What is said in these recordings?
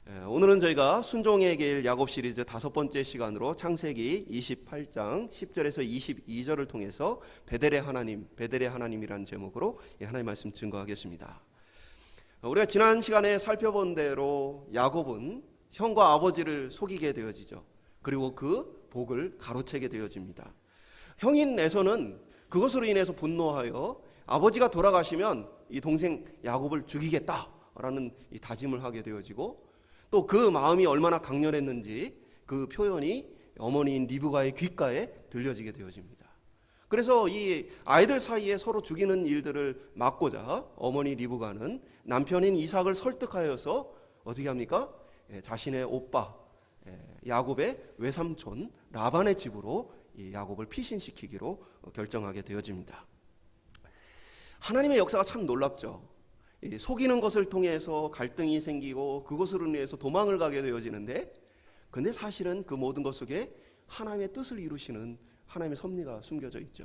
오늘은 저희가 순종의 길 야곱 시리즈 5번째 시간으로 창세기 28장 10절에서 22절을 통해서 베델의 하나님이라는 제목으로 하나님의 말씀 증거하겠습니다. 우리가 지난 시간에 살펴본 대로 야곱은 형과 아버지를 속이게 되어지죠. 그리고 그 복을 가로채게 되어집니다. 형인 에서는 그것으로 인해서 분노하여 아버지가 돌아가시면 이 동생 야곱을 죽이겠다라는 이 다짐을 하게 되어지고, 또 그 마음이 얼마나 강렬했는지 그 표현이 어머니인 리브가의 귓가에 들려지게 되어집니다. 그래서 이 아이들 사이에 서로 죽이는 일들을 막고자 어머니 리브가는 남편인 이삭을 설득하여서 어떻게 합니까? 자신의 오빠 야곱의 외삼촌 라반의 집으로 이 야곱을 피신시키기로 결정하게 되어집니다. 하나님의 역사가 참 놀랍죠. 속이는 것을 통해서 갈등이 생기고 그것으로 인해서 도망을 가게 되어지는데, 근데 사실은 그 모든 것 속에 하나님의 뜻을 이루시는 하나님의 섭리가 숨겨져 있죠.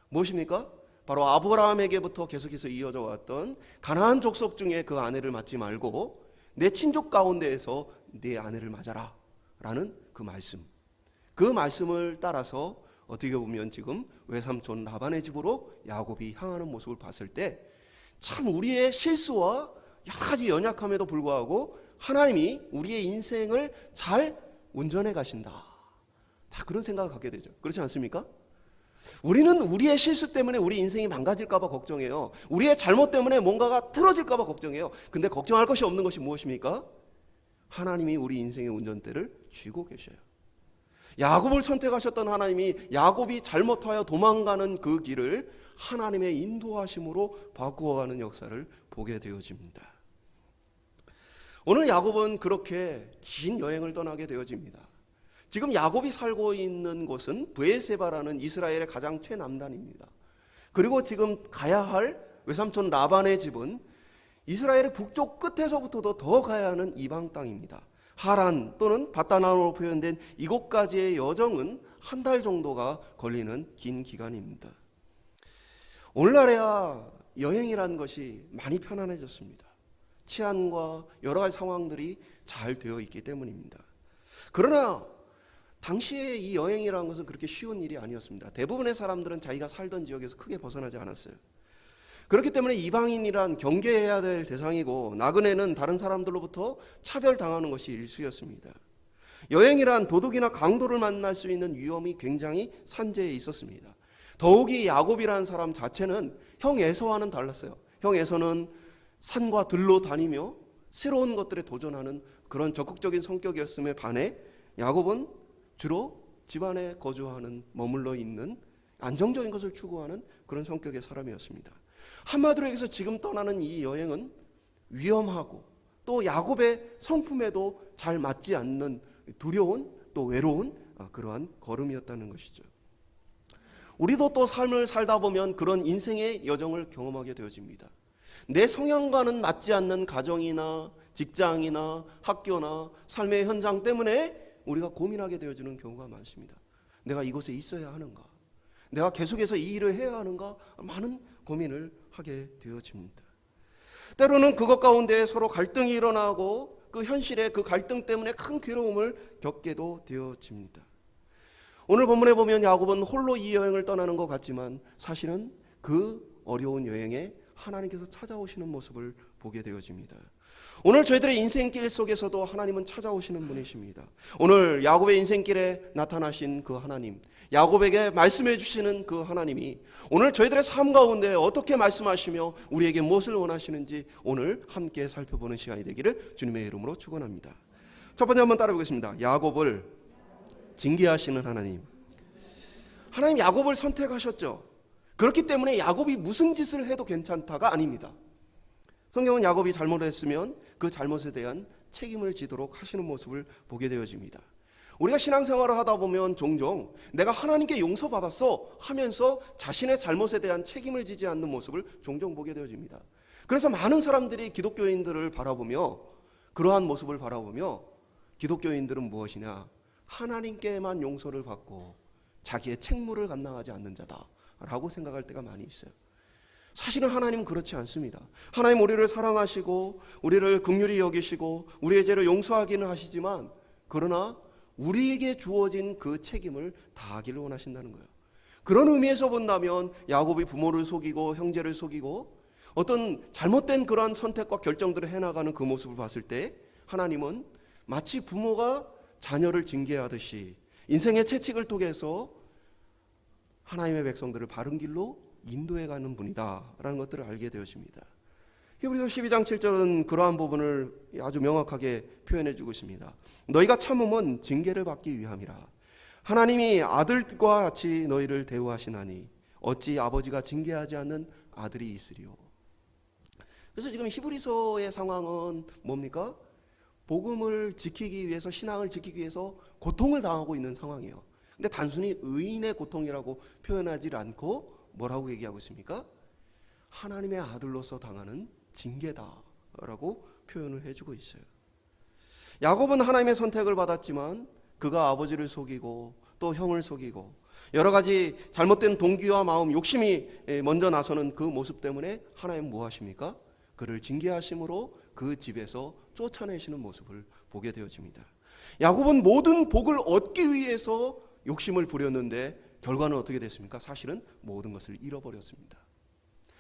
무엇입니까? 바로 아브라함에게부터 계속해서 이어져 왔던 가나안 족속 중에 그 아내를 맞지 말고 내 친족 가운데에서 내 아내를 맞아라 라는 그 말씀, 그 말씀을 따라서 어떻게 보면 지금 외삼촌 라반의 집으로 야곱이 향하는 모습을 봤을 때 참 우리의 실수와 여러 가지 연약함에도 불구하고 하나님이 우리의 인생을 잘 운전해 가신다, 다 그런 생각을 갖게 되죠. 그렇지 않습니까? 우리는 우리의 실수 때문에 우리 인생이 망가질까 봐 걱정해요. 우리의 잘못 때문에 뭔가가 틀어질까 봐 걱정해요. 근데 걱정할 것이 없는 것이 무엇입니까? 하나님이 우리 인생의 운전대를 쥐고 계셔요. 야곱을 선택하셨던 하나님이 야곱이 잘못하여 도망가는 그 길을 하나님의 인도하심으로 바꾸어가는 역사를 보게 되어집니다. 오늘 야곱은 그렇게 긴 여행을 떠나게 되어집니다. 지금 야곱이 살고 있는 곳은 브에세바라는 이스라엘의 가장 최남단입니다. 그리고 지금 가야 할 외삼촌 라반의 집은 이스라엘의 북쪽 끝에서부터도 더 가야 하는 이방 땅입니다. 하란 또는 바다나로 표현된 이곳까지의 여정은 한 달 정도가 걸리는 긴 기간입니다. 오늘날에야 여행이라는 것이 많이 편안해졌습니다. 치안과 여러 가지 상황들이 잘 되어 있기 때문입니다. 그러나 당시에 이 여행이라는 것은 그렇게 쉬운 일이 아니었습니다. 대부분의 사람들은 자기가 살던 지역에서 크게 벗어나지 않았어요. 그렇기 때문에 이방인이란 경계해야 될 대상이고, 나그네는 다른 사람들로부터 차별당하는 것이 일수였습니다. 여행이란 도둑이나 강도를 만날 수 있는 위험이 굉장히 산재해 있었습니다. 더욱이 야곱이라는 사람 자체는 형 에서와는 달랐어요. 형 에서는 산과 들로 다니며 새로운 것들에 도전하는 그런 적극적인 성격이었음에 반해 야곱은 주로 집안에 거주하는, 머물러 있는 안정적인 것을 추구하는 그런 성격의 사람이었습니다. 한마디로 해서 지금 떠나는 이 여행은 위험하고 또 야곱의 성품에도 잘 맞지 않는 두려운 또 외로운 그러한 걸음이었다는 것이죠. 우리도 또 삶을 살다 보면 그런 인생의 여정을 경험하게 되어집니다. 내 성향과는 맞지 않는 가정이나 직장이나 학교나 삶의 현장 때문에 우리가 고민하게 되어지는 경우가 많습니다. 내가 이곳에 있어야 하는가? 내가 계속해서 이 일을 해야 하는가? 많은 고민을 하게 되어집니다. 때로는 그것 가운데 서로 갈등이 일어나고 그 현실의 그 갈등 때문에 큰 괴로움을 겪게도 되어집니다. 오늘 본문에 보면 야곱은 홀로 이 여행을 떠나는 것 같지만 사실은 그 어려운 여행에 하나님께서 찾아오시는 모습을 보게 되어집니다. 오늘 저희들의 인생길 속에서도 하나님은 찾아오시는 분이십니다. 오늘 야곱의 인생길에 나타나신 그 하나님, 야곱에게 말씀해 주시는 그 하나님이 오늘 저희들의 삶 가운데 어떻게 말씀하시며 우리에게 무엇을 원하시는지 오늘 함께 살펴보는 시간이 되기를 주님의 이름으로 축원합니다. 첫 번째 한번 따라 보겠습니다. 야곱을 징계하시는 하나님. 하나님 야곱을 선택하셨죠. 그렇기 때문에 야곱이 무슨 짓을 해도 괜찮다가 아닙니다. 성경은 야곱이 잘못했으면 그 잘못에 대한 책임을 지도록 하시는 모습을 보게 되어집니다. 우리가 신앙생활을 하다 보면 종종 내가 하나님께 용서받았어 하면서 자신의 잘못에 대한 책임을 지지 않는 모습을 종종 보게 되어집니다. 그래서 많은 사람들이 기독교인들을 바라보며, 그러한 모습을 바라보며 기독교인들은 무엇이냐? 하나님께만 용서를 받고 자기의 책무를 감당하지 않는 자다라고 생각할 때가 많이 있어요. 사실은 하나님은 그렇지 않습니다. 하나님 우리를 사랑하시고 우리를 긍휼히 여기시고 우리의 죄를 용서하기는 하시지만, 그러나 우리에게 주어진 그 책임을 다하기를 원하신다는 거예요. 그런 의미에서 본다면 야곱이 부모를 속이고 형제를 속이고 어떤 잘못된 그러한 선택과 결정들을 해나가는 그 모습을 봤을 때, 하나님은 마치 부모가 자녀를 징계하듯이 인생의 채찍을 통해서 하나님의 백성들을 바른 길로 인도해가는 분이다라는 것들을 알게 되었습니다. 히브리서 12장 7절은 그러한 부분을 아주 명확하게 표현해 주고 있습니다. 너희가 참음은 징계를 받기 위함이라. 하나님이 아들과 같이 너희를 대우하시나니 어찌 아버지가 징계하지 않는 아들이 있으리요. 그래서 지금 히브리서의 상황은 뭡니까? 복음을 지키기 위해서, 신앙을 지키기 위해서 고통을 당하고 있는 상황이에요. 근데 단순히 의인의 고통이라고 표현하지 않고 뭐라고 얘기하고 있습니까? 하나님의 아들로서 당하는 징계다라고 표현을 해주고 있어요. 야곱은 하나님의 선택을 받았지만 그가 아버지를 속이고 또 형을 속이고 여러 가지 잘못된 동기와 마음, 욕심이 먼저 나서는 그 모습 때문에 하나님 뭐 하십니까? 그를 징계하심으로 그 집에서 쫓아내시는 모습을 보게 되어집니다. 야곱은 모든 복을 얻기 위해서 욕심을 부렸는데 결과는 어떻게 됐습니까? 사실은 모든 것을 잃어버렸습니다.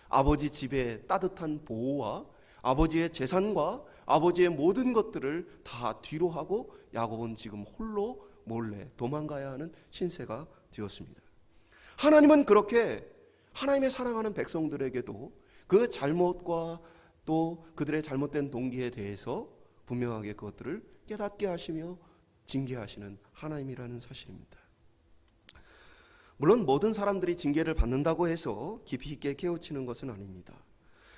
아버지 집의 따뜻한 보호와 아버지의 재산과 아버지의 모든 것들을 다 뒤로 하고 야곱은 지금 홀로 몰래 도망가야 하는 신세가 되었습니다. 하나님은 그렇게 하나님의 사랑하는 백성들에게도 그 잘못과 또 그들의 잘못된 동기에 대해서 분명하게 그것들을 깨닫게 하시며 징계하시는 하나님이라는 사실입니다. 물론 모든 사람들이 징계를 받는다고 해서 깊이 있게 깨우치는 것은 아닙니다.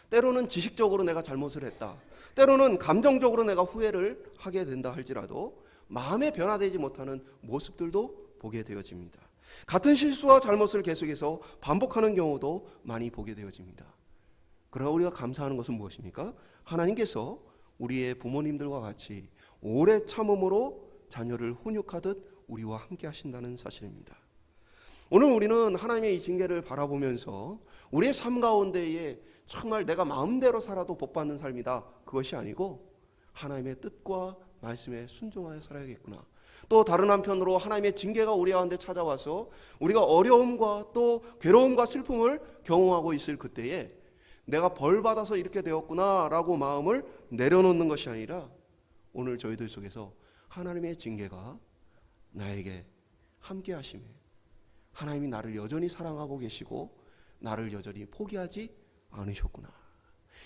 때로는 지식적으로 내가 잘못을 했다, 때로는 감정적으로 내가 후회를 하게 된다 할지라도 마음에 변화되지 못하는 모습들도 보게 되어집니다. 같은 실수와 잘못을 계속해서 반복하는 경우도 많이 보게 되어집니다. 그러나 우리가 감사하는 것은 무엇입니까? 하나님께서 우리의 부모님들과 같이 오래 참음으로 자녀를 훈육하듯 우리와 함께 하신다는 사실입니다. 오늘 우리는 하나님의 이 징계를 바라보면서 우리의 삶 가운데에 정말 내가 마음대로 살아도 복받는 삶이다, 그것이 아니고 하나님의 뜻과 말씀에 순종하여 살아야겠구나. 또 다른 한편으로 하나님의 징계가 우리 가운데 찾아와서 우리가 어려움과 또 괴로움과 슬픔을 경험하고 있을 그때에 내가 벌 받아서 이렇게 되었구나 라고 마음을 내려놓는 것이 아니라 오늘 저희들 속에서 하나님의 징계가 나에게 함께 하심에 하나님이 나를 여전히 사랑하고 계시고 나를 여전히 포기하지 않으셨구나.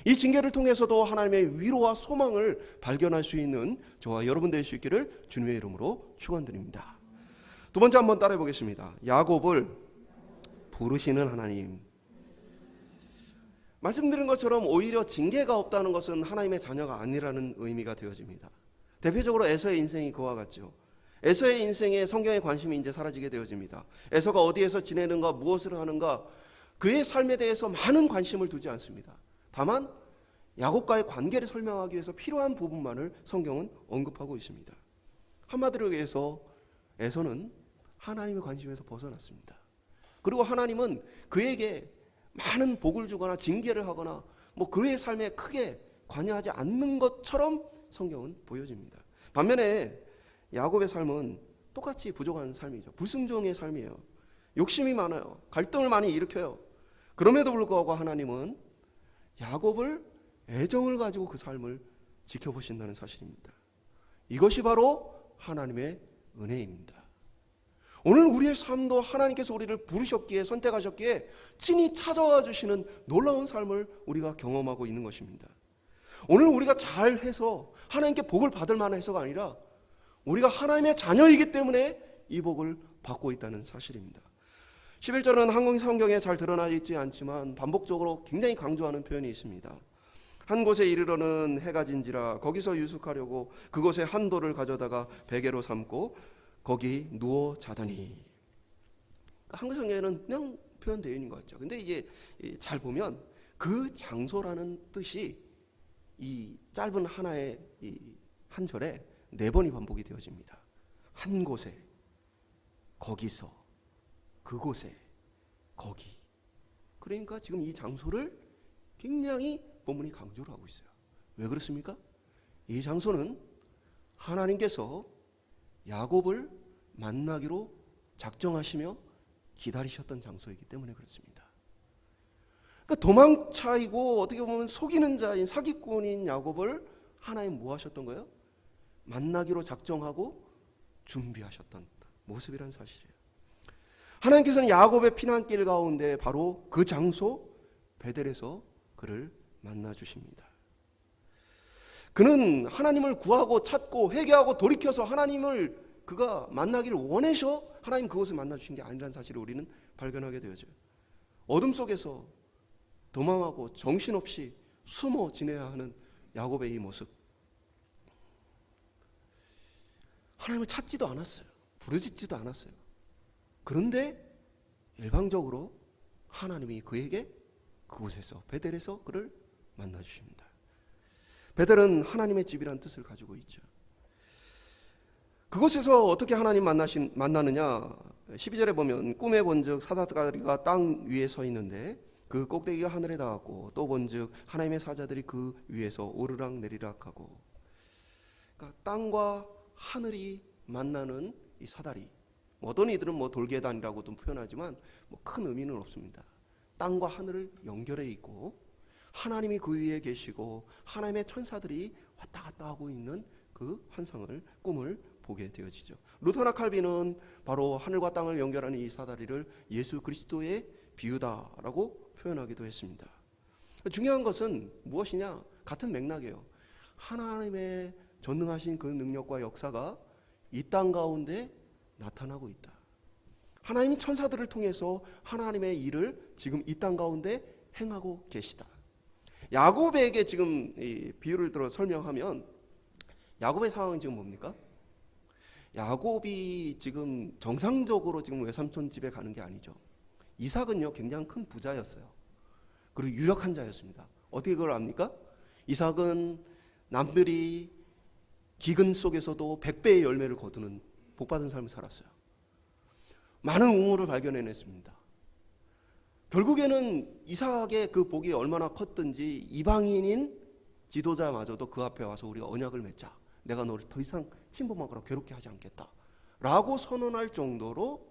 이 징계를 통해서도 하나님의 위로와 소망을 발견할 수 있는 저와 여러분 될 수 있기를 주님의 이름으로 축원드립니다. 두 번째 한번 따라해 보겠습니다. 야곱을 부르시는 하나님. 말씀드린 것처럼 오히려 징계가 없다는 것은 하나님의 자녀가 아니라는 의미가 되어집니다. 대표적으로 에서의 인생이 그와 같죠. 에서의 인생에 성경의 관심이 이제 사라지게 되어집니다. 에서가 어디에서 지내는가, 무엇을 하는가, 그의 삶에 대해서 많은 관심을 두지 않습니다. 다만 야곱과의 관계를 설명하기 위해서 필요한 부분만을 성경은 언급하고 있습니다. 한마디로 얘기해서 에서는 하나님의 관심에서 벗어났습니다. 그리고 하나님은 그에게 많은 복을 주거나 징계를 하거나 뭐 그의 삶에 크게 관여하지 않는 것처럼 성경은 보여집니다. 반면에 야곱의 삶은 똑같이 부족한 삶이죠. 불순종의 삶이에요. 욕심이 많아요. 갈등을 많이 일으켜요. 그럼에도 불구하고 하나님은 야곱을 애정을 가지고 그 삶을 지켜보신다는 사실입니다. 이것이 바로 하나님의 은혜입니다. 오늘 우리의 삶도 하나님께서 우리를 부르셨기에, 선택하셨기에 친히 찾아와 주시는 놀라운 삶을 우리가 경험하고 있는 것입니다. 오늘 우리가 잘해서 하나님께 복을 받을 만한 해서가 아니라 우리가 하나님의 자녀이기 때문에 이 복을 받고 있다는 사실입니다. 11절은 한국 성경에 잘 드러나 있지 않지만 반복적으로 굉장히 강조하는 표현이 있습니다. 한 곳에 이르러는 해가 진지라 거기서 유숙하려고 그곳에 한 돌을 가져다가 베개로 삼고 거기 누워 자더니. 한국 성경에는 그냥 표현되어 있는 것 같죠. 근데 이제 잘 보면 그 장소라는 뜻이 이 짧은 하나의 이 한 절에 4번이 반복이 되어집니다. 한 곳에, 거기서, 그곳에, 거기. 그러니까 지금 이 장소를 굉장히 본문이 강조를 하고 있어요. 왜 그렇습니까? 이 장소는 하나님께서 야곱을 만나기로 작정하시며 기다리셨던 장소이기 때문에 그렇습니다. 그러니까 도망차이고 어떻게 보면 속이는 자인 사기꾼인 야곱을 하나님 뭐 하셨던 거예요? 만나기로 작정하고 준비하셨던 모습이라는 사실이에요. 하나님께서는 야곱의 피난길 가운데 바로 그 장소 베델에서 그를 만나 주십니다. 그는 하나님을 구하고 찾고 회개하고 돌이켜서 하나님을 그가 만나기를 원해서 하나님 그곳을 만나 주신 게 아니라는 사실을 우리는 발견하게 되어져요. 어둠 속에서 도망하고 정신없이 숨어 지내야 하는 야곱의 이 모습, 하나님을 찾지도 않았어요. 부르짖지도 않았어요. 그런데 일방적으로 하나님이 그에게 그곳에서 베델에서 그를 만나 주십니다. 베델은 하나님의 집이라는 뜻을 가지고 있죠. 그곳에서 어떻게 하나님 만나느냐, 12절에 보면 꿈에 본즉 사다리가 땅 위에 서 있는데 그 꼭대기가 하늘에 닿았고 또 본즉 하나님의 사자들이 그 위에서 오르락 내리락 하고, 그러니까 땅과 하늘이 만나는 이 사다리, 어떤 이들은 돌계단이라고도 표현하지만 큰 의미는 없습니다. 땅과 하늘을 연결해 있고 하나님이 그 위에 계시고 하나님의 천사들이 왔다 갔다 하고 있는 그 환상을, 꿈을 보게 되어지죠. 루터나 칼빈은 바로 하늘과 땅을 연결하는 이 사다리를 예수 그리스도의 비유다라고 표현하기도 했습니다. 중요한 것은 무엇이냐? 같은 맥락이에요. 하나님의 전능하신 그 능력과 역사가 이 땅 가운데 나타나고 있다. 하나님이 천사들을 통해서 하나님의 일을 지금 이 땅 가운데 행하고 계시다. 야곱에게 지금 이 비유를 들어 설명하면 야곱의 상황은 지금 뭡니까? 야곱이 지금 정상적으로 지금 외삼촌 집에 가는 게 아니죠. 이삭은요 굉장히 큰 부자였어요. 그리고 유력한 자였습니다. 어떻게 그걸 압니까? 이삭은 남들이 기근 속에서도 100배의 열매를 거두는 복받은 삶을 살았어요. 많은 우물을 발견해냈습니다. 결국에는 이삭의 그 복이 얼마나 컸든지 이방인인 지도자마저도 그 앞에 와서 우리가 언약을 맺자, 내가 너를 더 이상 침범하거나 괴롭게 하지 않겠다 라고 선언할 정도로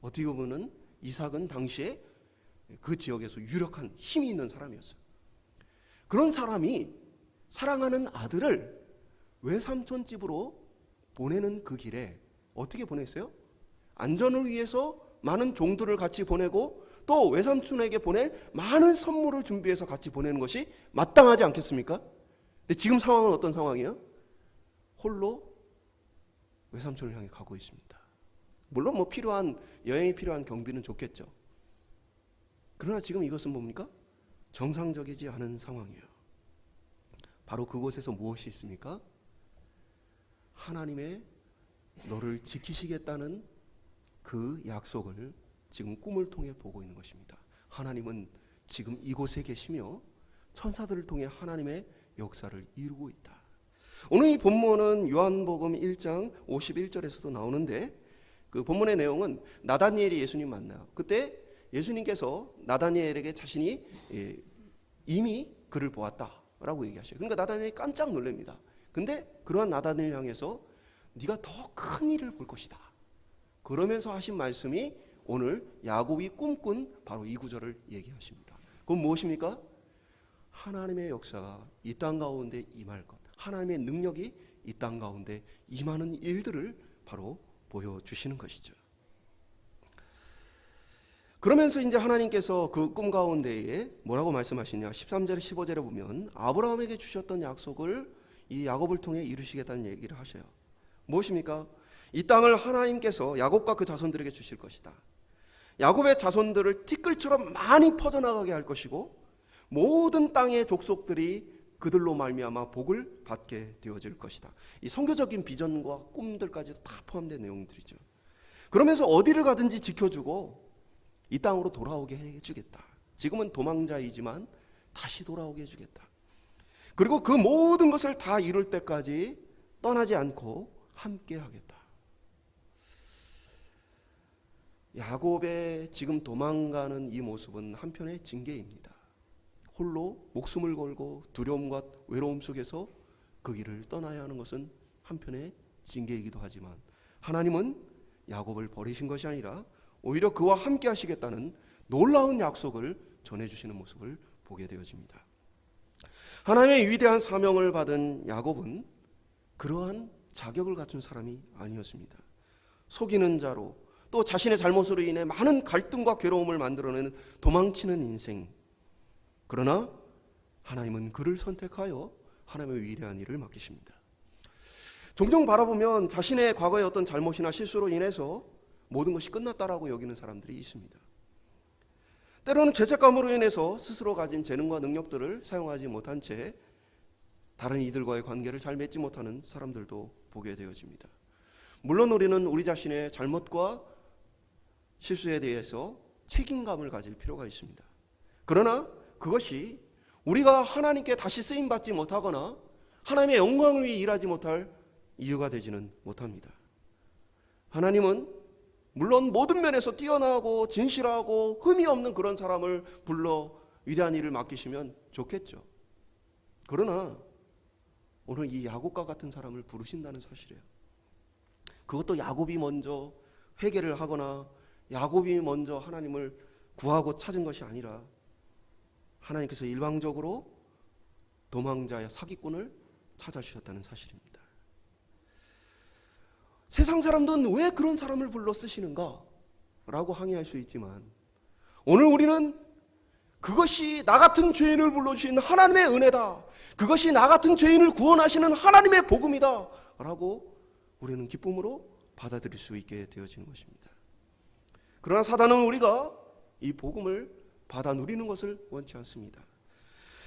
어떻게 보면 이삭은 당시에 그 지역에서 유력한 힘이 있는 사람이었어요. 그런 사람이 사랑하는 아들을 외삼촌 집으로 보내는 그 길에 어떻게 보냈어요? 안전을 위해서 많은 종들을 같이 보내고 또 외삼촌에게 보낼 많은 선물을 준비해서 같이 보내는 것이 마땅하지 않겠습니까? 근데 지금 상황은 어떤 상황이에요? 홀로 외삼촌을 향해 가고 있습니다. 물론 여행이 필요한 경비는 좋겠죠. 그러나 지금 이것은 뭡니까? 정상적이지 않은 상황이에요. 바로 그곳에서 무엇이 있습니까? 하나님의 너를 지키시겠다는 그 약속을 지금 꿈을 통해 보고 있는 것입니다. 하나님은 지금 이곳에 계시며 천사들을 통해 하나님의 역사를 이루고 있다. 오늘 이 본문은 요한복음 1장 51절에서도 나오는데 그 본문의 내용은 나다니엘이 예수님 만나요. 그때 예수님께서 나다니엘에게 자신이 이미 그를 보았다라고 얘기하셔요. 그러니까 나다니엘이 깜짝 놀랍니다. 근데 그러한 나다니엘 향해서 네가 더 큰 일을 볼 것이다, 그러면서 하신 말씀이 오늘 야곱이 꿈꾼 바로 이 구절을 얘기하십니다. 그건 무엇입니까? 하나님의 역사가 이 땅 가운데 임할 것, 하나님의 능력이 이 땅 가운데 임하는 일들을 바로 보여주시는 것이죠. 그러면서 이제 하나님께서 그 꿈 가운데에 뭐라고 말씀하시냐, 13절 15절에 보면 아브라함에게 주셨던 약속을 이 야곱을 통해 이루시겠다는 얘기를 하셔요. 무엇입니까? 이 땅을 하나님께서 야곱과 그 자손들에게 주실 것이다. 야곱의 자손들을 티끌처럼 많이 퍼져나가게 할 것이고 모든 땅의 족속들이 그들로 말미암아 복을 받게 되어질 것이다. 이 선교적인 비전과 꿈들까지 다 포함된 내용들이죠. 그러면서 어디를 가든지 지켜주고 이 땅으로 돌아오게 해주겠다. 지금은 도망자이지만 다시 돌아오게 해주겠다. 그리고 그 모든 것을 다 이룰 때까지 떠나지 않고 함께 하겠다. 야곱의 지금 도망가는 이 모습은 한편의 징계입니다. 홀로 목숨을 걸고 두려움과 외로움 속에서 그 길을 떠나야 하는 것은 한편의 징계이기도 하지만, 하나님은 야곱을 버리신 것이 아니라 오히려 그와 함께 하시겠다는 놀라운 약속을 전해주시는 모습을 보게 되어집니다. 하나님의 위대한 사명을 받은 야곱은 그러한 자격을 갖춘 사람이 아니었습니다. 속이는 자로, 또 자신의 잘못으로 인해 많은 갈등과 괴로움을 만들어내는 도망치는 인생. 그러나 하나님은 그를 선택하여 하나님의 위대한 일을 맡기십니다. 종종 바라보면 자신의 과거의 어떤 잘못이나 실수로 인해서 모든 것이 끝났다라고 여기는 사람들이 있습니다. 때로는 죄책감으로 인해서 스스로 가진 재능과 능력들을 사용하지 못한 채 다른 이들과의 관계를 잘 맺지 못하는 사람들도 보게 되어집니다. 물론 우리는 우리 자신의 잘못과 실수에 대해서 책임감을 가질 필요가 있습니다. 그러나 그것이 우리가 하나님께 다시 쓰임받지 못하거나 하나님의 영광을 위해 일하지 못할 이유가 되지는 못합니다. 하나님은 물론 모든 면에서 뛰어나고 진실하고 흠이 없는 그런 사람을 불러 위대한 일을 맡기시면 좋겠죠. 그러나 오늘 이 야곱과 같은 사람을 부르신다는 사실이에요. 그것도 야곱이 먼저 회개를 하거나 야곱이 먼저 하나님을 구하고 찾은 것이 아니라 하나님께서 일방적으로 도망자야 사기꾼을 찾아주셨다는 사실입니다. 세상 사람들은 왜 그런 사람을 불러 쓰시는가? 라고 항의할 수 있지만, 오늘 우리는 그것이 나 같은 죄인을 불러주신 하나님의 은혜다, 그것이 나 같은 죄인을 구원하시는 하나님의 복음이다 라고 우리는 기쁨으로 받아들일 수 있게 되어지는 것입니다. 그러나 사단은 우리가 이 복음을 받아 누리는 것을 원치 않습니다.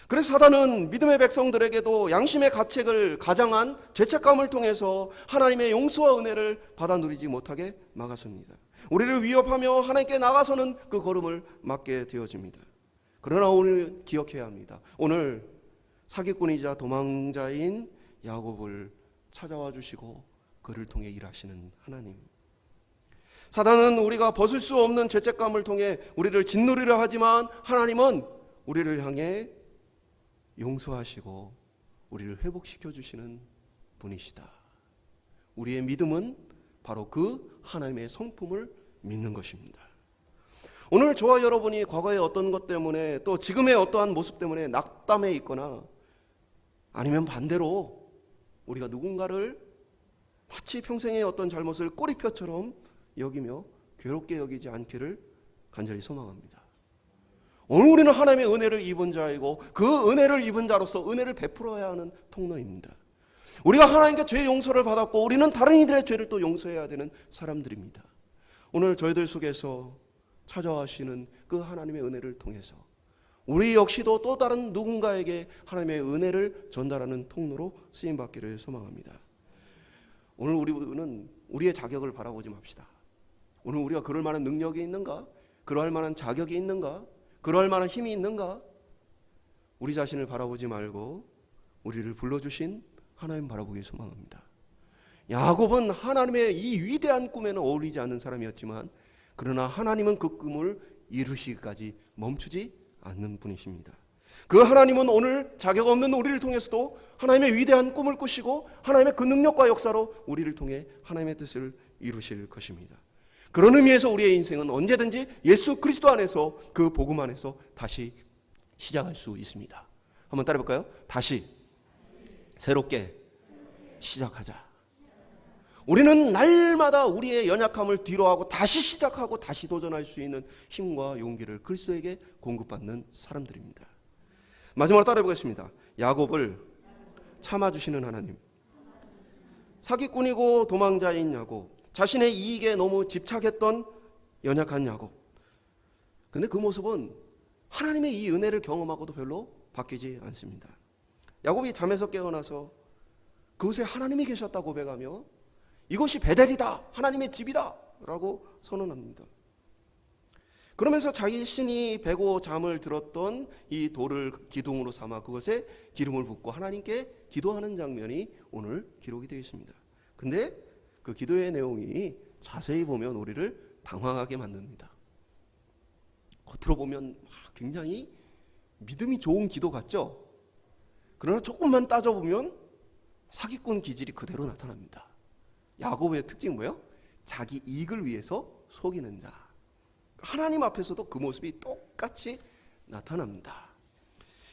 그래서 사단은 믿음의 백성들에게도 양심의 가책을 가장한 죄책감을 통해서 하나님의 용서와 은혜를 받아 누리지 못하게 막아섭니다. 우리를 위협하며 하나님께 나가서는 그 걸음을 막게 되어집니다. 그러나 오늘 기억해야 합니다. 오늘 사기꾼이자 도망자인 야곱을 찾아와 주시고 그를 통해 일하시는 하나님. 사단은 우리가 벗을 수 없는 죄책감을 통해 우리를 짓누리려 하지만, 하나님은 우리를 향해 용서하시고 우리를 회복시켜 주시는 분이시다. 우리의 믿음은 바로 그 하나님의 성품을 믿는 것입니다. 오늘 저와 여러분이 과거의 어떤 것 때문에 또 지금의 어떠한 모습 때문에 낙담해 있거나, 아니면 반대로 우리가 누군가를 마치 평생의 어떤 잘못을 꼬리표처럼 여기며 괴롭게 여기지 않기를 간절히 소망합니다. 오늘 우리는 하나님의 은혜를 입은 자이고 그 은혜를 입은 자로서 은혜를 베풀어야 하는 통로입니다. 우리가 하나님께 죄 용서를 받았고 우리는 다른 이들의 죄를 또 용서해야 되는 사람들입니다. 오늘 저희들 속에서 찾아와시는 그 하나님의 은혜를 통해서 우리 역시도 또 다른 누군가에게 하나님의 은혜를 전달하는 통로로 쓰임받기를 소망합니다. 오늘 우리는 우리의 자격을 바라보지 맙시다. 오늘 우리가 그럴 만한 능력이 있는가? 그러할 만한 자격이 있는가? 그러할 만한 힘이 있는가? 우리 자신을 바라보지 말고 우리를 불러주신 하나님 바라보기 소망합니다. 야곱은 하나님의 이 위대한 꿈에는 어울리지 않는 사람이었지만, 그러나 하나님은 그 꿈을 이루시기까지 멈추지 않는 분이십니다. 그 하나님은 오늘 자격 없는 우리를 통해서도 하나님의 위대한 꿈을 꾸시고 하나님의 그 능력과 역사로 우리를 통해 하나님의 뜻을 이루실 것입니다. 그런 의미에서 우리의 인생은 언제든지 예수 그리스도 안에서, 그 복음 안에서 다시 시작할 수 있습니다. 한번 따라해 볼까요? 다시 새롭게 시작하자. 우리는 날마다 우리의 연약함을 뒤로하고 다시 시작하고 다시 도전할 수 있는 힘과 용기를 그리스도에게 공급받는 사람들입니다. 마지막으로 따라해 보겠습니다. 야곱을 참아주시는 하나님. 사기꾼이고 도망자인 야곱, 자신의 이익에 너무 집착했던 연약한 야곱. 근데 그 모습은 하나님의 이 은혜를 경험하고도 별로 바뀌지 않습니다. 야곱이 잠에서 깨어나서 그곳에 하나님이 계셨다 고백하며 이것이 베델이다, 하나님의 집이다 라고 선언합니다. 그러면서 자신이 베고 잠을 들었던 이 돌을 기둥으로 삼아 그것에 기름을 붓고 하나님께 기도하는 장면이 오늘 기록이 되어 있습니다. 근데 그 기도의 내용이 자세히 보면 우리를 당황하게 만듭니다. 겉으로 보면 굉장히 믿음이 좋은 기도 같죠? 그러나 조금만 따져보면 사기꾼 기질이 그대로 나타납니다. 야곱의 특징은 뭐예요? 자기 이익을 위해서 속이는 자. 하나님 앞에서도 그 모습이 똑같이 나타납니다.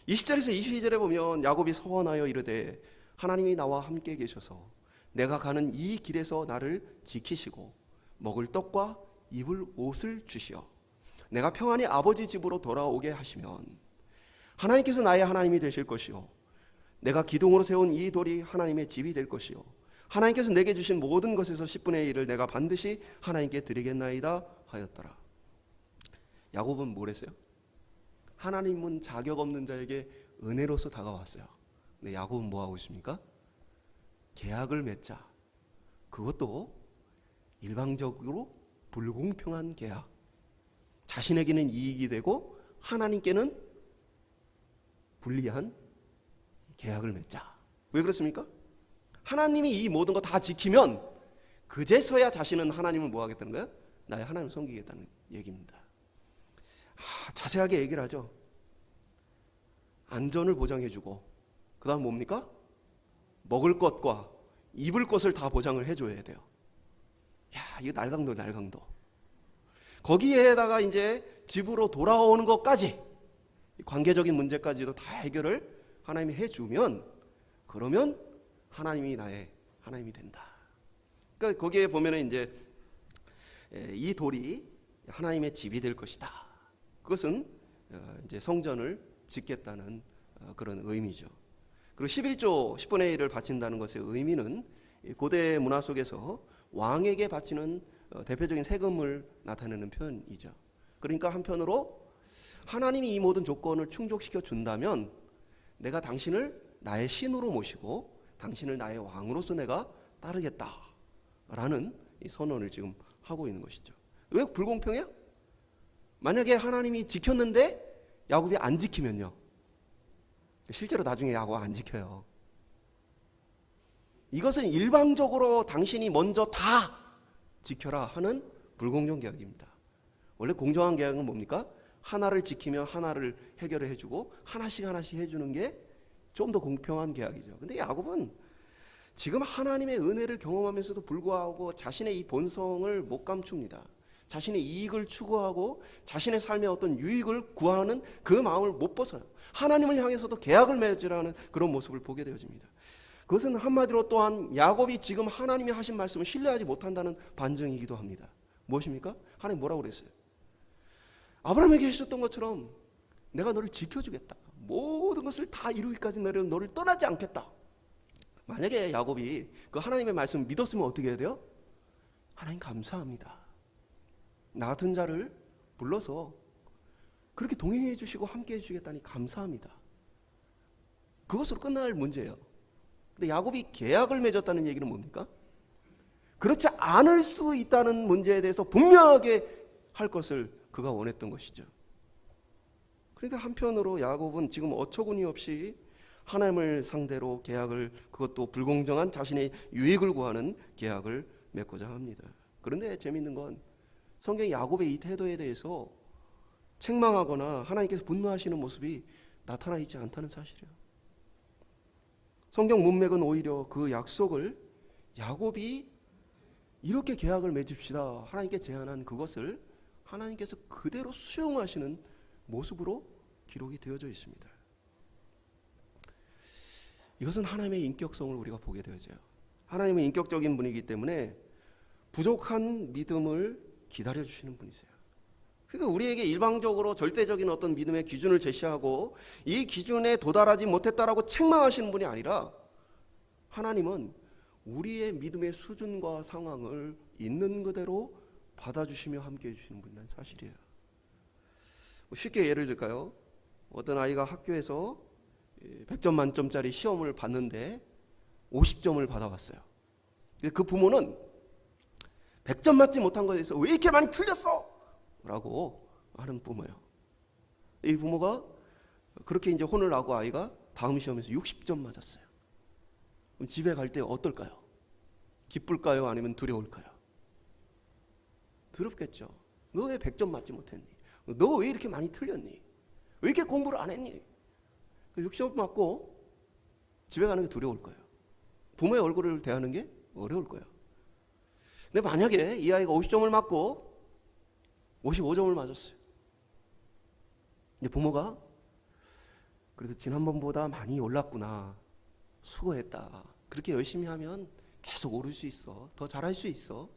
20절에서 22절에 보면 야곱이 서원하여 이르되 하나님이 나와 함께 계셔서 내가 가는 이 길에서 나를 지키시고 먹을 떡과 입을 옷을 주시어 내가 평안히 아버지 집으로 돌아오게 하시면 하나님께서 나의 하나님이 되실 것이요 내가 기둥으로 세운 이 돌이 하나님의 집이 될 것이요 하나님께서 내게 주신 모든 것에서 10분의 1을 내가 반드시 하나님께 드리겠나이다 하였더라. 야곱은 뭘 했어요? 하나님은 자격 없는 자에게 은혜로서 다가왔어요. 근데 야곱은 뭐 하고 있습니까? 계약을 맺자. 그것도 일방적으로 불공평한 계약. 자신에게는 이익이 되고 하나님께는 불리한 계약을 맺자. 왜 그렇습니까? 하나님이 이 모든 거 다 지키면 그제서야 자신은 하나님을 뭐 하겠다는 거예요? 나의 하나님을 섬기겠다는 얘기입니다. 자세하게 얘기를 하죠. 안전을 보장해주고 그 다음 뭡니까? 먹을 것과 입을 것을 다 보장을 해줘야 돼요. 이거 날강도. 거기에다가 이제 집으로 돌아오는 것까지 관계적인 문제까지도 다 해결을 하나님이 해주면 그러면 하나님이 나의 하나님이 된다. 그러니까 거기에 보면은 이제 이 돌이 하나님의 집이 될 것이다. 그것은 이제 성전을 짓겠다는 그런 의미죠. 그리고 11조 10분의 1을 바친다는 것의 의미는 고대 문화 속에서 왕에게 바치는 대표적인 세금을 나타내는 표현이죠. 그러니까 한편으로 하나님이 이 모든 조건을 충족시켜 준다면 내가 당신을 나의 신으로 모시고 당신을 나의 왕으로서 내가 따르겠다라는 이 선언을 지금 하고 있는 것이죠. 왜 불공평해요? 만약에 하나님이 지켰는데 야곱이 안 지키면요. 실제로 나중에 야곱 안 지켜요. 이것은 일방적으로 당신이 먼저 다 지켜라 하는 불공정 계약입니다. 원래 공정한 계약은 뭡니까? 하나를 지키면 하나를 해결을 해주고 하나씩 해주는 게 좀 더 공평한 계약이죠. 근데 야곱은 지금 하나님의 은혜를 경험하면서도 불구하고 자신의 이 본성을 못 감춥니다. 자신의 이익을 추구하고 자신의 삶의 어떤 유익을 구하는 그 마음을 못 벗어요. 하나님을 향해서도 계약을 맺으라는 그런 모습을 보게 되어집니다. 그것은 한마디로 또한 야곱이 지금 하나님이 하신 말씀을 신뢰하지 못한다는 반증이기도 합니다. 무엇입니까? 하나님 뭐라고 그랬어요? 아브라함에게 하셨던 것처럼 내가 너를 지켜주겠다. 모든 것을 다 이루기까지 너를 떠나지 않겠다. 만약에 야곱이 그 하나님의 말씀을 믿었으면 어떻게 해야 돼요? 하나님 감사합니다. 나 같은 자를 불러서 그렇게 동행해 주시고 함께 해 주시겠다니 감사합니다. 그것으로 끝날 문제예요. 근데 야곱이 계약을 맺었다는 얘기는 뭡니까? 그렇지 않을 수 있다는 문제에 대해서 분명하게 할 것을 그가 원했던 것이죠. 그러니까 한편으로 야곱은 지금 어처구니 없이 하나님을 상대로 계약을, 그것도 불공정한 자신의 유익을 구하는 계약을 맺고자 합니다. 그런데 재미있는 건 성경이 야곱의 이 태도에 대해서 책망하거나 하나님께서 분노하시는 모습이 나타나 있지 않다는 사실이에요. 성경 문맥은 오히려 그 약속을 야곱이 이렇게 계약을 맺읍시다 하나님께 제안한 그것을 하나님께서 그대로 수용하시는 모습으로 기록이 되어져 있습니다. 이것은 하나님의 인격성을 우리가 보게 되어져요. 하나님은 인격적인 분이기 때문에 부족한 믿음을 기다려주시는 분이세요. 그러니까 우리에게 일방적으로 절대적인 어떤 믿음의 기준을 제시하고 이 기준에 도달하지 못했다라고 책망하시는 분이 아니라 하나님은 우리의 믿음의 수준과 상황을 있는 그대로 받아주시며 함께 해주시는 분이라는 사실이에요. 쉽게 예를 들까요? 어떤 아이가 학교에서 100점 만점짜리 시험을 봤는데 50점을 받아왔어요. 그 부모는 100점 맞지 못한 것에 대해서 왜 이렇게 많이 틀렸어? 라고 하는 부모예요. 이 부모가 그렇게 이제 혼을 나고 아이가 다음 시험에서 60점 맞았어요. 그럼 집에 갈 때 어떨까요? 기쁠까요? 아니면 두려울까요? 더럽겠죠. 너 왜 100점 맞지 못했니? 너 왜 이렇게 많이 틀렸니? 왜 이렇게 공부를 안 했니? 60점 맞고 집에 가는 게 두려울 거예요. 부모의 얼굴을 대하는 게 어려울 거예요. 근데 만약에 이 아이가 50점을 맞고 55점을 맞았어요. 이제 부모가 그래도 지난번보다 많이 올랐구나. 수고했다. 그렇게 열심히 하면 계속 오를 수 있어. 더 잘할 수 있어.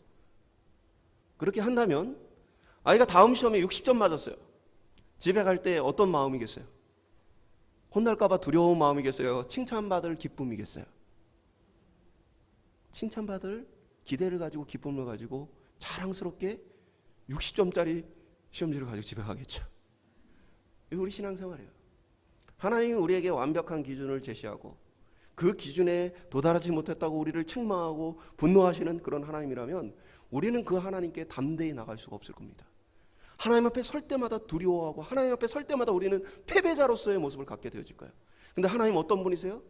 그렇게 한다면 아이가 다음 시험에 60점 맞았어요. 집에 갈 때 어떤 마음이겠어요? 혼날까봐 두려운 마음이겠어요? 칭찬받을 기쁨이겠어요? 칭찬받을 기대를 가지고 기쁨을 가지고 자랑스럽게 60점짜리 시험지를 가지고 집에 가겠죠. 이거 우리 신앙생활이에요. 하나님이 우리에게 완벽한 기준을 제시하고 그 기준에 도달하지 못했다고 우리를 책망하고 분노하시는 그런 하나님이라면 우리는 그 하나님께 담대히 나갈 수가 없을 겁니다. 하나님 앞에 설 때마다 두려워하고 하나님 앞에 설 때마다 우리는 패배자로서의 모습을 갖게 되어질 거예요. 근데 하나님 어떤 분이세요?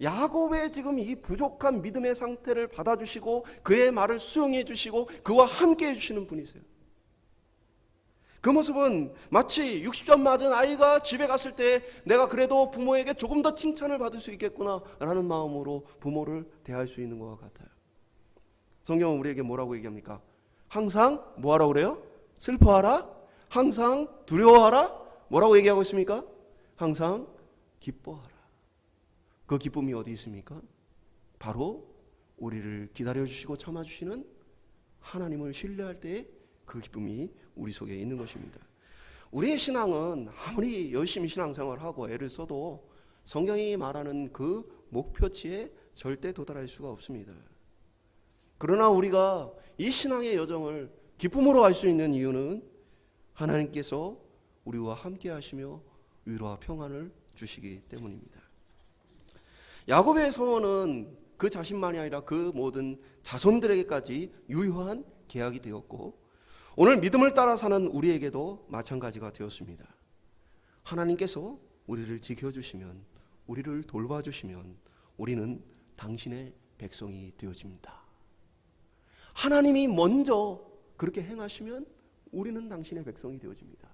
야곱의 지금 이 부족한 믿음의 상태를 받아주시고 그의 말을 수용해 주시고 그와 함께 해주시는 분이세요. 그 모습은 마치 60점 맞은 아이가 집에 갔을 때 내가 그래도 부모에게 조금 더 칭찬을 받을 수 있겠구나 라는 마음으로 부모를 대할 수 있는 것 같아요. 성경은 우리에게 뭐라고 얘기합니까? 항상 뭐하라고 그래요? 슬퍼하라? 항상 두려워하라? 뭐라고 얘기하고 있습니까? 항상 기뻐하라. 그 기쁨이 어디 있습니까? 바로 우리를 기다려주시고 참아주시는 하나님을 신뢰할 때의 그 기쁨이 우리 속에 있는 것입니다. 우리의 신앙은 아무리 열심히 신앙생활하고 애를 써도 성경이 말하는 그 목표치에 절대 도달할 수가 없습니다. 그러나 우리가 이 신앙의 여정을 기쁨으로 할 수 있는 이유는 하나님께서 우리와 함께 하시며 위로와 평안을 주시기 때문입니다. 야곱의 소원은 그 자신만이 아니라 그 모든 자손들에게까지 유효한 계약이 되었고 오늘 믿음을 따라 사는 우리에게도 마찬가지가 되었습니다. 하나님께서 우리를 지켜주시면 우리를 돌봐주시면 우리는 당신의 백성이 되어집니다. 하나님이 먼저 그렇게 행하시면 우리는 당신의 백성이 되어집니다.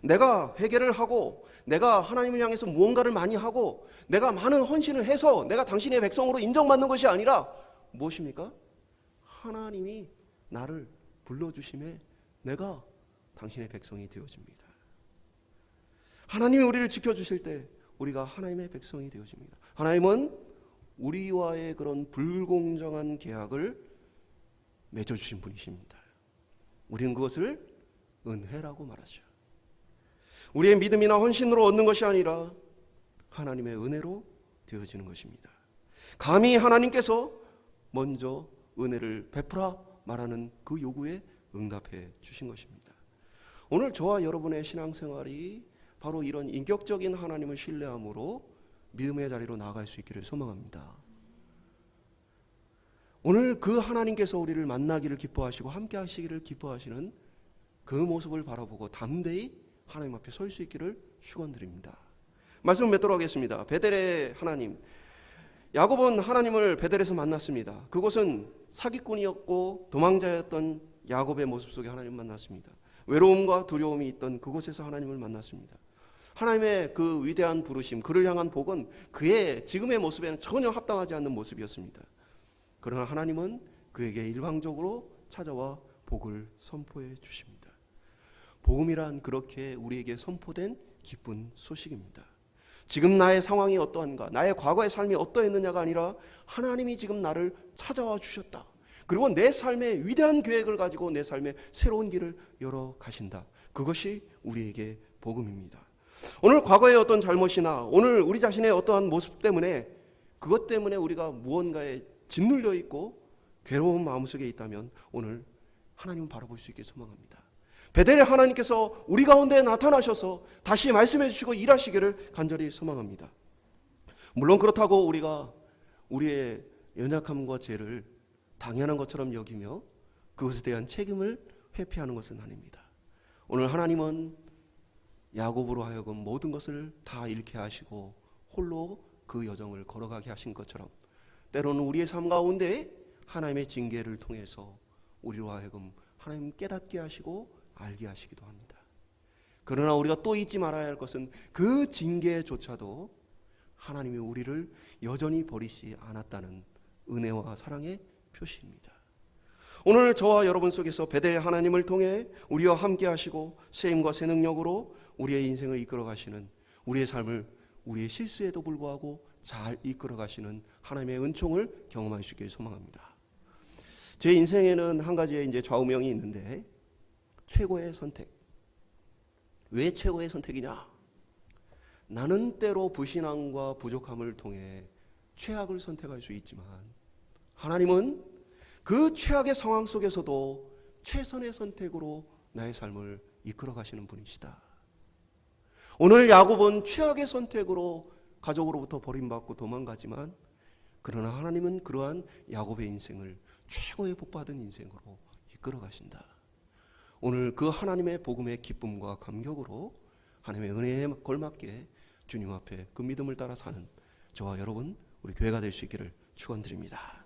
내가 회개를 하고 내가 하나님을 향해서 무언가를 많이 하고 내가 많은 헌신을 해서 내가 당신의 백성으로 인정받는 것이 아니라 무엇입니까? 하나님이 나를 불러주심에 내가 당신의 백성이 되어집니다. 하나님이 우리를 지켜주실 때 우리가 하나님의 백성이 되어집니다. 하나님은 우리와의 그런 불공정한 계약을 맺어주신 분이십니다. 우리는 그것을 은혜라고 말하죠. 우리의 믿음이나 헌신으로 얻는 것이 아니라 하나님의 은혜로 되어지는 것입니다. 감히 하나님께서 먼저 은혜를 베풀어 말하는 그 요구에 응답해 주신 것입니다. 오늘 저와 여러분의 신앙생활이 바로 이런 인격적인 하나님을 신뢰함으로 믿음의 자리로 나아갈 수 있기를 소망합니다. 오늘 그 하나님께서 우리를 만나기를 기뻐하시고 함께 하시기를 기뻐하시는 그 모습을 바라보고 담대히 하나님 앞에 설 수 있기를 축원드립니다. 말씀을 맺도록 하겠습니다. 베델의 하나님, 야곱은 하나님을 베델에서 만났습니다. 그곳은 사기꾼이었고 도망자였던 야곱의 모습 속에 하나님을 만났습니다. 외로움과 두려움이 있던 그곳에서 하나님을 만났습니다. 하나님의 그 위대한 부르심, 그를 향한 복은 그의 지금의 모습에는 전혀 합당하지 않는 모습이었습니다. 그러나 하나님은 그에게 일방적으로 찾아와 복을 선포해 주십니다. 복음이란 그렇게 우리에게 선포된 기쁜 소식입니다. 지금 나의 상황이 어떠한가, 나의 과거의 삶이 어떠했느냐가 아니라 하나님이 지금 나를 찾아와 주셨다. 그리고 내 삶의 위대한 계획을 가지고 내 삶의 새로운 길을 열어 가신다. 그것이 우리에게 복음입니다. 오늘 과거의 어떤 잘못이나 오늘 우리 자신의 어떠한 모습 때문에 그것 때문에 우리가 무언가에 짓눌려 있고 괴로운 마음속에 있다면 오늘 하나님을 바라볼 수 있게 소망합니다. 베델의 하나님께서 우리 가운데 나타나셔서 다시 말씀해 주시고 일하시기를 간절히 소망합니다. 물론 그렇다고 우리가 우리의 연약함과 죄를 당연한 것처럼 여기며 그것에 대한 책임을 회피하는 것은 아닙니다. 오늘 하나님은 야곱으로 하여금 모든 것을 다 잃게 하시고 홀로 그 여정을 걸어가게 하신 것처럼 때로는 우리의 삶 가운데 하나님의 징계를 통해서 우리로 하여금 하나님 깨닫게 하시고 알게 하시기도 합니다. 그러나 우리가 또 잊지 말아야 할 것은 그 징계조차도 하나님이 우리를 여전히 버리지 않았다는 은혜와 사랑의 표시입니다. 오늘 저와 여러분 속에서 베델의 하나님을 통해 우리와 함께 하시고 새 힘과 새 능력으로 우리의 인생을 이끌어 가시는, 우리의 삶을 우리의 실수에도 불구하고 잘 이끌어 가시는 하나님의 은총을 경험할 수 있기를 소망합니다. 제 인생에는 한 가지의 이제 좌우명이 있는데, 최고의 선택. 왜 최고의 선택이냐? 나는 때로 불신앙과 부족함을 통해 최악을 선택할 수 있지만 하나님은 그 최악의 상황 속에서도 최선의 선택으로 나의 삶을 이끌어 가시는 분이시다. 오늘 야곱은 최악의 선택으로 가족으로부터 버림받고 도망가지만, 그러나 하나님은 그러한 야곱의 인생을 최고의 복받은 인생으로 이끌어 가신다. 오늘 그 하나님의 복음의 기쁨과 감격으로 하나님의 은혜에 걸맞게 주님 앞에 그 믿음을 따라 사는 저와 여러분, 우리 교회가 될 수 있기를 축원드립니다.